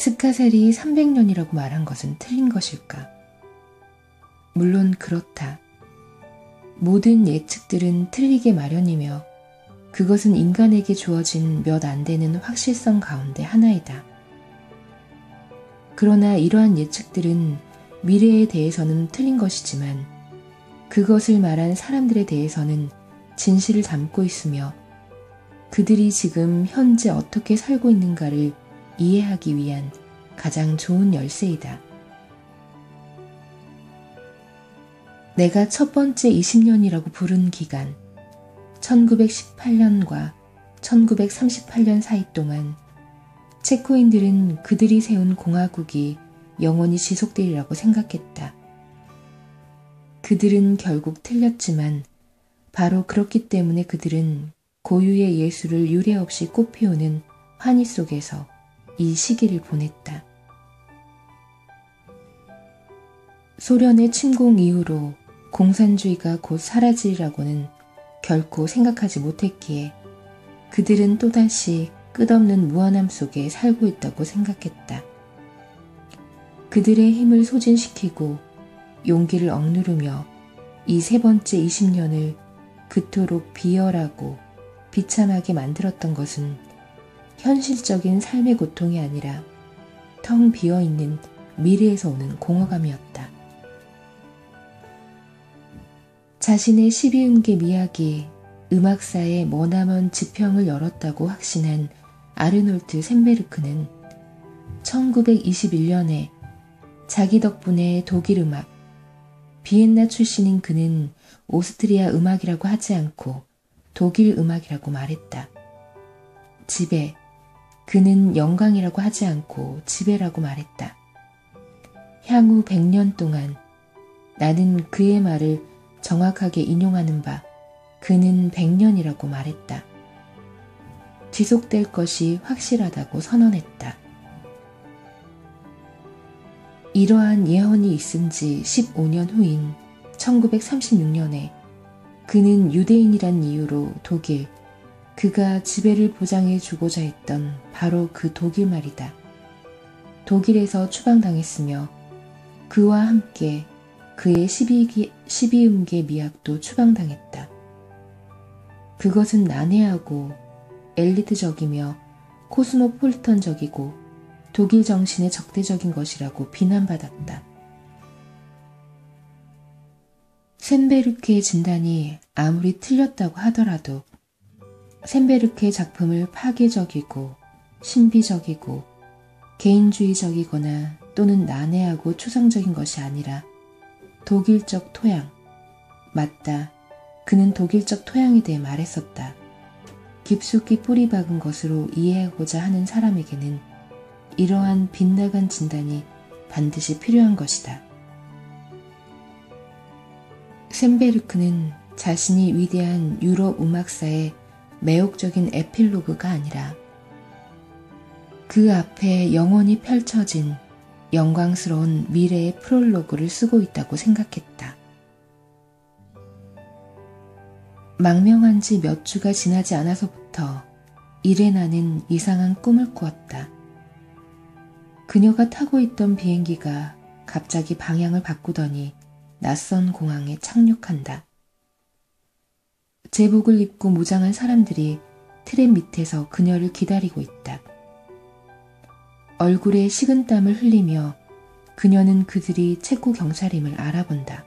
스카셀이 300년이라고 말한 것은 틀린 것일까? 물론 그렇다. 모든 예측들은 틀리게 마련이며 그것은 인간에게 주어진 몇 안 되는 확실성 가운데 하나이다. 그러나 이러한 예측들은 미래에 대해서는 틀린 것이지만 그것을 말한 사람들에 대해서는 진실을 담고 있으며 그들이 지금 현재 어떻게 살고 있는가를 이해하기 위한 가장 좋은 열쇠이다. 내가 첫 번째 20년이라고 부른 기간, 1918년과 1938년 사이 동안 체코인들은 그들이 세운 공화국이 영원히 지속되리라고 생각했다. 그들은 결국 틀렸지만 바로 그렇기 때문에 그들은 고유의 예술을 유례없이 꽃피우는 환희 속에서 이 시기를 보냈다. 소련의 침공 이후로 공산주의가 곧 사라지리라고는 결코 생각하지 못했기에 그들은 또다시 끝없는 무한함 속에 살고 있다고 생각했다. 그들의 힘을 소진시키고 용기를 억누르며 이 세 번째 20년을 그토록 비열하고 비참하게 만들었던 것은 현실적인 삶의 고통이 아니라 텅 비어있는 미래에서 오는 공허감이었다. 자신의 12음계 미학이 음악사에 머나먼 지평을 열었다고 확신한 아르놀트 셈베르크는 1921년에 자기 덕분에 독일 음악, 비엔나 출신인 그는 오스트리아 음악이라고 하지 않고 독일 음악이라고 말했다. 지배, 그는 영광이라고 하지 않고 지배라고 말했다. 향후 100년 동안 나는 그의 말을 정확하게 인용하는 바 그는 100년이라고 말했다. 지속될 것이 확실하다고 선언했다. 이러한 예언이 있은 지 15년 후인 1936년에 그는 유대인이란 이유로 독일, 그가 지배를 보장해 주고자 했던 바로 그 독일 말이다. 독일에서 추방당했으며 그와 함께 그의 12음계 미학도 추방당했다. 그것은 난해하고 엘리트적이며 코스모폴리턴적이고 독일 정신에 적대적인 것이라고 비난받았다. 셈베르크의 진단이 아무리 틀렸다고 하더라도 셈베르크의 작품을 파괴적이고 신비적이고 개인주의적이거나 또는 난해하고 추상적인 것이 아니라 독일적 토양, 맞다. 그는 독일적 토양에 대해 말했었다. 깊숙이 뿌리 박은 것으로 이해하고자 하는 사람에게는 이러한 빗나간 진단이 반드시 필요한 것이다. 셈베르크는 자신이 위대한 유럽 음악사의 매혹적인 에필로그가 아니라 그 앞에 영원히 펼쳐진 영광스러운 미래의 프롤로그를 쓰고 있다고 생각했다. 망명한 지 몇 주가 지나지 않아서부터 이레나는 이상한 꿈을 꾸었다. 그녀가 타고 있던 비행기가 갑자기 방향을 바꾸더니 낯선 공항에 착륙한다. 제복을 입고 무장한 사람들이 트램 밑에서 그녀를 기다리고 있다. 얼굴에 식은땀을 흘리며 그녀는 그들이 체코 경찰임을 알아본다.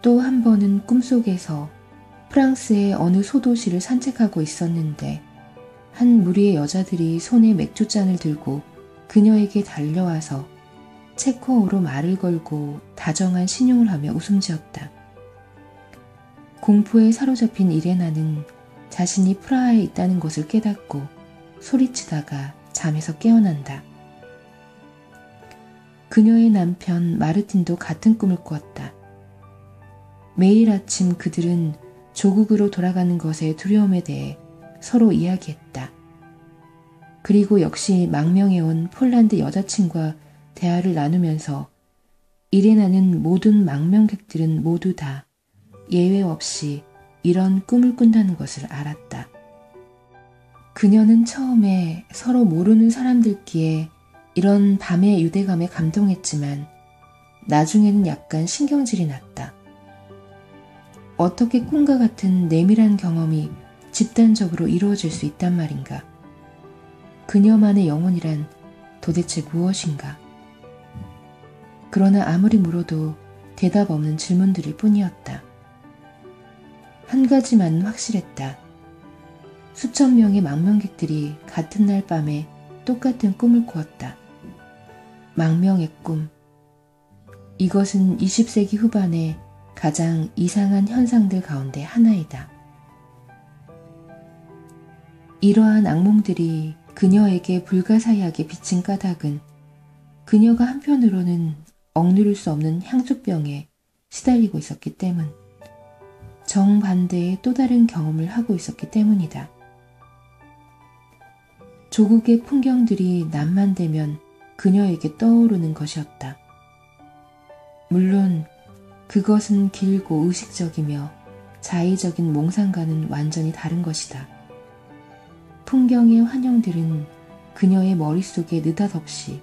또 한 번은 꿈속에서 프랑스의 어느 소도시를 산책하고 있었는데 한 무리의 여자들이 손에 맥주잔을 들고 그녀에게 달려와서 체코어로 말을 걸고 다정한 신용을 하며 웃음지었다. 공포에 사로잡힌 이레나는 자신이 프라하에 있다는 것을 깨닫고 소리치다가 잠에서 깨어난다. 그녀의 남편 마르틴도 같은 꿈을 꾸었다. 매일 아침 그들은 조국으로 돌아가는 것의 두려움에 대해 서로 이야기했다. 그리고 역시 망명해온 폴란드 여자친구와 대화를 나누면서 이레나는 모든 망명객들은 모두 다 예외 없이 이런 꿈을 꾼다는 것을 알았다. 그녀는 처음에 서로 모르는 사람들끼에 이런 밤의 유대감에 감동했지만 나중에는 약간 신경질이 났다. 어떻게 꿈과 같은 내밀한 경험이 집단적으로 이루어질 수 있단 말인가? 그녀만의 영혼이란 도대체 무엇인가? 그러나 아무리 물어도 대답 없는 질문들일 뿐이었다. 한 가지만은 확실했다. 수천 명의 망명객들이 같은 날 밤에 똑같은 꿈을 꾸었다. 망명의 꿈. 이것은 20세기 후반의 가장 이상한 현상들 가운데 하나이다. 이러한 악몽들이 그녀에게 불가사의하게 비친 까닭은 그녀가 한편으로는 억누를 수 없는 향수병에 시달리고 있었기 때문, 정반대의 또 다른 경험을 하고 있었기 때문이다. 조국의 풍경들이 낮만 되면 그녀에게 떠오르는 것이었다. 물론 그것은 길고 의식적이며 자의적인 몽상과는 완전히 다른 것이다. 풍경의 환영들은 그녀의 머릿속에 느닷없이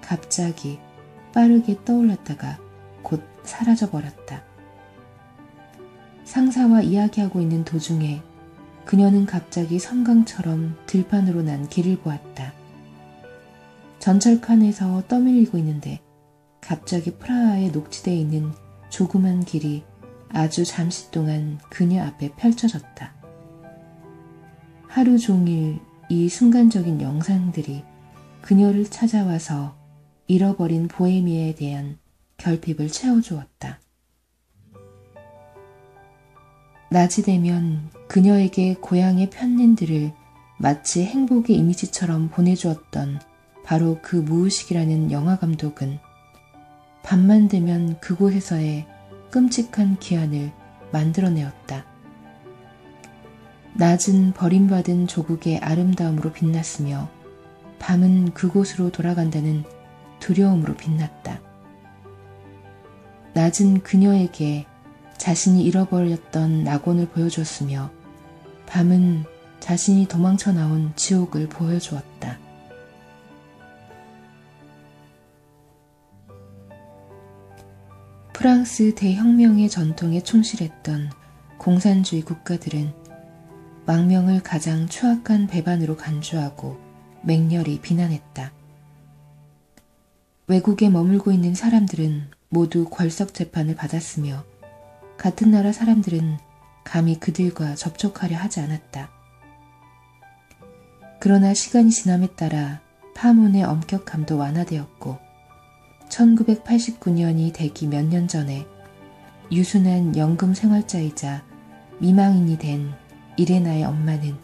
갑자기 빠르게 떠올랐다가 곧 사라져버렸다. 상사와 이야기하고 있는 도중에 그녀는 갑자기 섬광처럼 들판으로 난 길을 보았다. 전철칸에서 떠밀리고 있는데 갑자기 프라하에 녹지되어 있는 조그만 길이 아주 잠시 동안 그녀 앞에 펼쳐졌다. 하루 종일 이 순간적인 영상들이 그녀를 찾아와서 잃어버린 보헤미아에 대한 결핍을 채워주었다. 낮이 되면 그녀에게 고향의 편린들을 마치 행복의 이미지처럼 보내주었던 바로 그 무의식이라는 영화 감독은 밤만 되면 그곳에서의 끔찍한 기한을 만들어내었다. 낮은 버림받은 조국의 아름다움으로 빛났으며 밤은 그곳으로 돌아간다는 두려움으로 빛났다. 낮은 그녀에게 자신이 잃어버렸던 낙원을 보여줬으며 밤은 자신이 도망쳐 나온 지옥을 보여주었다. 프랑스 대혁명의 전통에 충실했던 공산주의 국가들은 망명을 가장 추악한 배반으로 간주하고 맹렬히 비난했다. 외국에 머물고 있는 사람들은 모두 궐석 재판을 받았으며 같은 나라 사람들은 감히 그들과 접촉하려 하지 않았다. 그러나 시간이 지남에 따라 파문의 엄격함도 완화되었고 1989년이 되기 몇 년 전에 유순한 연금 생활자이자 미망인이 된 이레나의 엄마는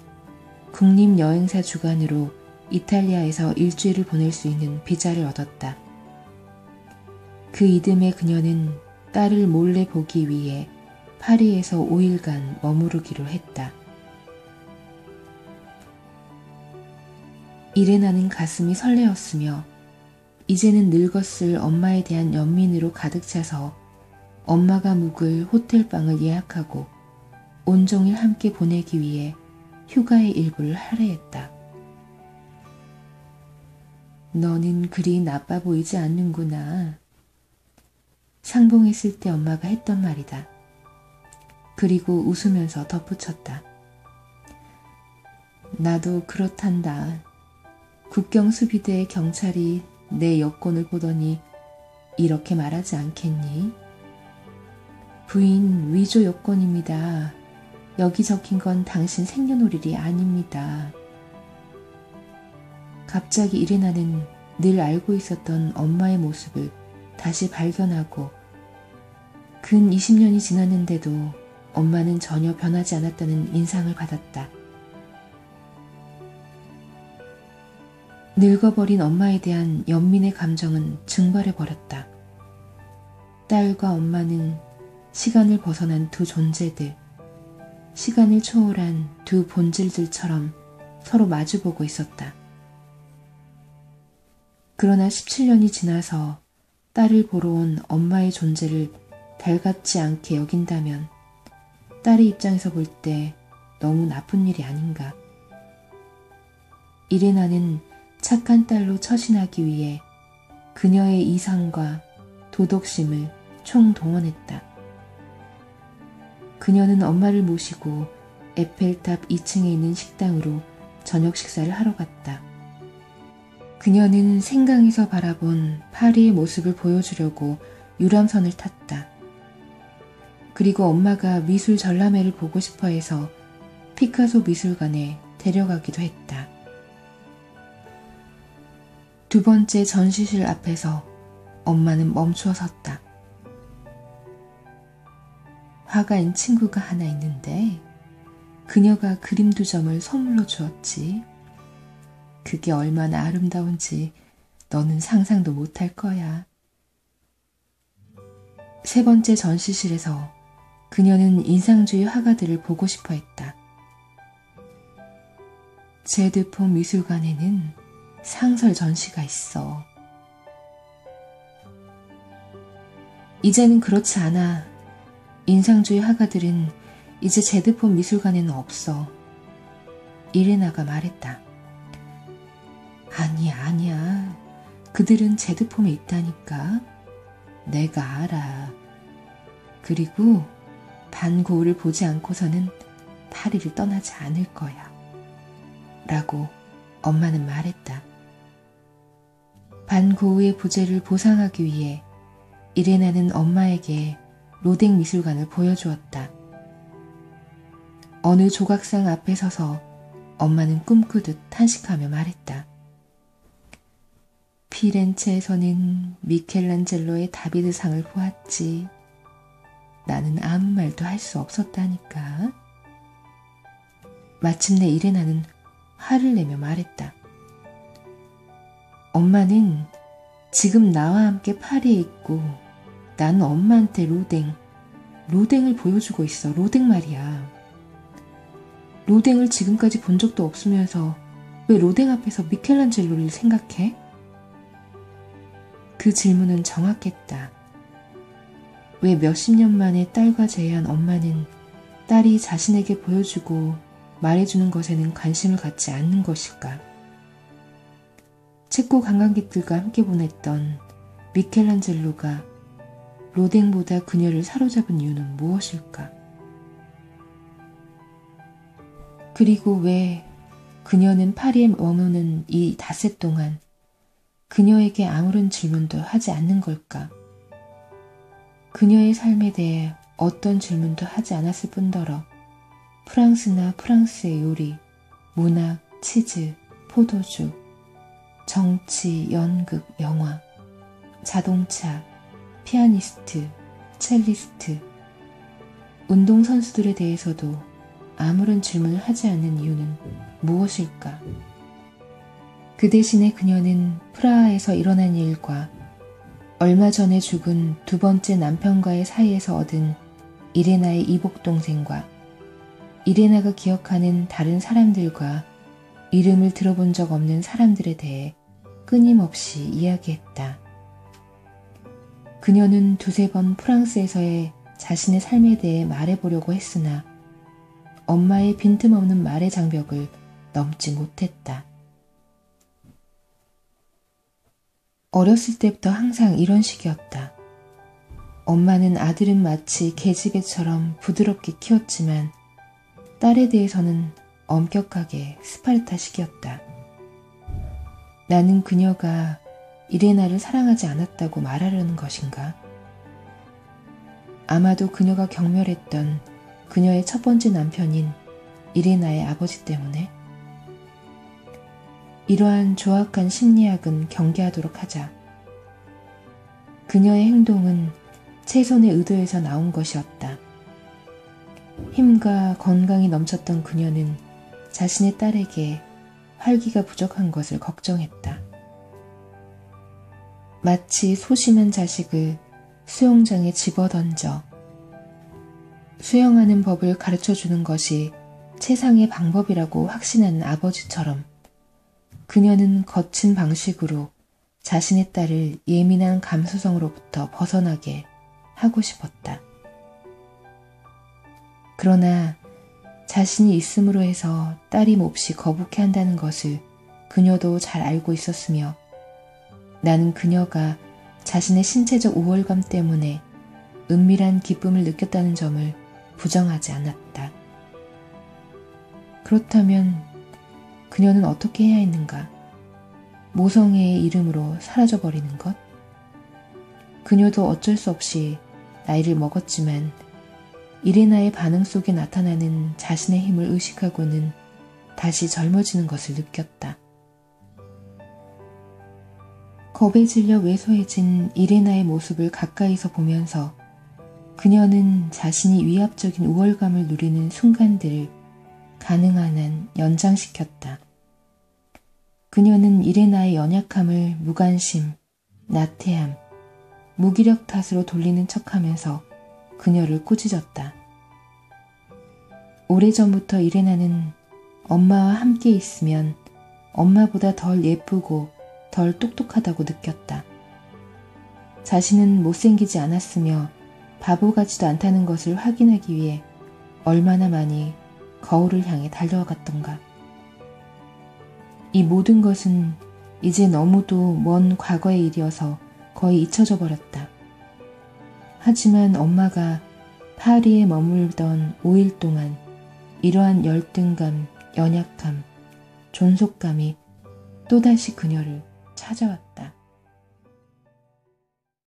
국립여행사 주관으로 이탈리아에서 일주일을 보낼 수 있는 비자를 얻었다. 그 이듬해 그녀는 딸을 몰래 보기 위해 파리에서 5일간 머무르기로 했다. 이레나는 가슴이 설레었으며 이제는 늙었을 엄마에 대한 연민으로 가득 차서 엄마가 묵을 호텔방을 예약하고 온종일 함께 보내기 위해 휴가의 일부를 할애했다. 너는 그리 나빠 보이지 않는구나. 상봉했을 때 엄마가 했던 말이다. 그리고 웃으면서 덧붙였다. 나도 그렇단다. 국경수비대의 경찰이 내 여권을 보더니 이렇게 말하지 않겠니? 부인 위조 여권입니다. 여기 적힌 건 당신 생년월일이 아닙니다. 갑자기 이레나는 늘 알고 있었던 엄마의 모습을 다시 발견하고 근 20년이 지났는데도 엄마는 전혀 변하지 않았다는 인상을 받았다. 늙어버린 엄마에 대한 연민의 감정은 증발해버렸다. 딸과 엄마는 시간을 벗어난 두 존재들, 시간을 초월한 두 본질들처럼 서로 마주보고 있었다. 그러나 17년이 지나서 딸을 보러 온 엄마의 존재를 달갑지 않게 여긴다면 딸의 입장에서 볼 때 너무 나쁜 일이 아닌가. 이레나는 착한 딸로 처신하기 위해 그녀의 이상과 도덕심을 총동원했다. 그녀는 엄마를 모시고 에펠탑 2층에 있는 식당으로 저녁 식사를 하러 갔다. 그녀는 생강에서 바라본 파리의 모습을 보여주려고 유람선을 탔다. 그리고 엄마가 미술 전람회를 보고 싶어 해서 피카소 미술관에 데려가기도 했다. 두 번째 전시실 앞에서 엄마는 멈추어 섰다. 화가인 친구가 하나 있는데 그녀가 그림 2점을 선물로 주었지. 그게 얼마나 아름다운지 너는 상상도 못할 거야. 세 번째 전시실에서 그녀는 인상주의 화가들을 보고 싶어 했다. 제드폰 미술관에는 상설 전시가 있어. 이제는 그렇지 않아. 인상주의 화가들은 이제 제드폰 미술관에는 없어. 이레나가 말했다. 아니야. 그들은 제드폼에 있다니까. 내가 알아. 그리고 반 고흐를 보지 않고서는 파리를 떠나지 않을 거야. 라고 엄마는 말했다. 반 고흐의 부재를 보상하기 위해 이레나는 엄마에게 로댕 미술관을 보여주었다. 어느 조각상 앞에 서서 엄마는 꿈꾸듯 탄식하며 말했다. 피렌체에서는 미켈란젤로의 다비드상을 보았지. 나는 아무 말도 할 수 없었다니까. 마침내 이레나는 화를 내며 말했다. 엄마는 지금 나와 함께 파리에 있고 나는 엄마한테 로댕을 보여주고 있어. 로댕 말이야. 로댕을 지금까지 본 적도 없으면서 왜 로댕 앞에서 미켈란젤로를 생각해? 그 질문은 정확했다. 왜 몇십 년 만에 딸과 재회한 엄마는 딸이 자신에게 보여주고 말해주는 것에는 관심을 갖지 않는 것일까? 체코 관광객들과 함께 보냈던 미켈란젤로가 로댕보다 그녀를 사로잡은 이유는 무엇일까? 그리고 왜 그녀는 파리에 머무는 이 닷새 동안 그녀에게 아무런 질문도 하지 않는 걸까? 그녀의 삶에 대해 어떤 질문도 하지 않았을 뿐더러 프랑스나 프랑스의 요리, 문학, 치즈, 포도주, 정치, 연극, 영화, 자동차, 피아니스트, 첼리스트, 운동선수들에 대해서도 아무런 질문을 하지 않는 이유는 무엇일까? 그 대신에 그녀는 프라하에서 일어난 일과 얼마 전에 죽은 두 번째 남편과의 사이에서 얻은 이레나의 이복동생과 이레나가 기억하는 다른 사람들과 이름을 들어본 적 없는 사람들에 대해 끊임없이 이야기했다. 그녀는 2~3번 프랑스에서의 자신의 삶에 대해 말해보려고 했으나 엄마의 빈틈없는 말의 장벽을 넘지 못했다. 어렸을 때부터 항상 이런 식이었다. 엄마는 아들은 마치 계집애처럼 부드럽게 키웠지만 딸에 대해서는 엄격하게 스파르타식이었다. 나는 그녀가 이레나를 사랑하지 않았다고 말하려는 것인가? 아마도 그녀가 경멸했던 그녀의 첫 번째 남편인 이레나의 아버지 때문에? 이러한 조악한 심리학은 경계하도록 하자. 그녀의 행동은 최선의 의도에서 나온 것이었다. 힘과 건강이 넘쳤던 그녀는 자신의 딸에게 활기가 부족한 것을 걱정했다. 마치 소심한 자식을 수영장에 집어던져 수영하는 법을 가르쳐주는 것이 최상의 방법이라고 확신하는 아버지처럼 그녀는 거친 방식으로 자신의 딸을 예민한 감수성으로부터 벗어나게 하고 싶었다. 그러나 자신이 있음으로 해서 딸이 몹시 거북해한다는 것을 그녀도 잘 알고 있었으며 나는 그녀가 자신의 신체적 우월감 때문에 은밀한 기쁨을 느꼈다는 점을 부정하지 않았다. 그렇다면 그녀는 어떻게 해야 했는가? 모성애의 이름으로 사라져버리는 것? 그녀도 어쩔 수 없이 나이를 먹었지만 이레나의 반응 속에 나타나는 자신의 힘을 의식하고는 다시 젊어지는 것을 느꼈다. 겁에 질려 왜소해진 이레나의 모습을 가까이서 보면서 그녀는 자신이 위압적인 우월감을 누리는 순간들을 가능한 한 연장시켰다. 그녀는 이레나의 연약함을 무관심, 나태함, 무기력 탓으로 돌리는 척하면서 그녀를 꾸짖었다. 오래전부터 이레나는 엄마와 함께 있으면 엄마보다 덜 예쁘고 덜 똑똑하다고 느꼈다. 자신은 못생기지 않았으며 바보 같지도 않다는 것을 확인하기 위해 얼마나 많이 거울을 향해 달려갔던가. 이 모든 것은 이제 너무도 먼 과거의 일이어서 거의 잊혀져 버렸다. 하지만 엄마가 파리에 머물던 5일 동안 이러한 열등감, 연약함, 존속감이 또다시 그녀를 찾아왔다.